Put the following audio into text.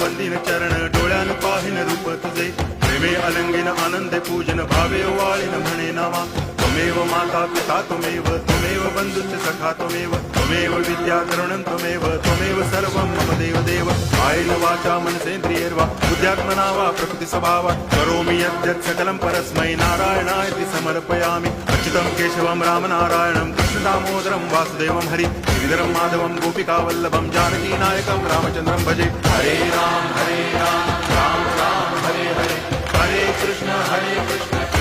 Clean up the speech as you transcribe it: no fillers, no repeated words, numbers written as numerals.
वंदिन चरण डोळ्यान पाहिन रूप तुझे प्रेमे अलंगिन आनंदे पूजन भावे वाळीन म्हणे नावा त्वमेव माता पिता त्वमेव बंधुश्च सखा त्वमेव विद्या करुणं त्वमेव सर्वं मम देव कायेन वाचा मनसेन्द्रियैर्वा बुद्ध्यात्मना वा प्रकृति स्वभावात् करोमि यद्यत् सकलं परस्मै नारायणायति समर्पयामि अच्युतं केशवं रामनारायणं कृष्णदामोदरं वासुदेवं हरि गिरिधरं माधवं गोपिकावल्लभं जानकीनायकं रामचन्द्रं भजे हरे राम राम राम हरे हरे हरे कृष्ण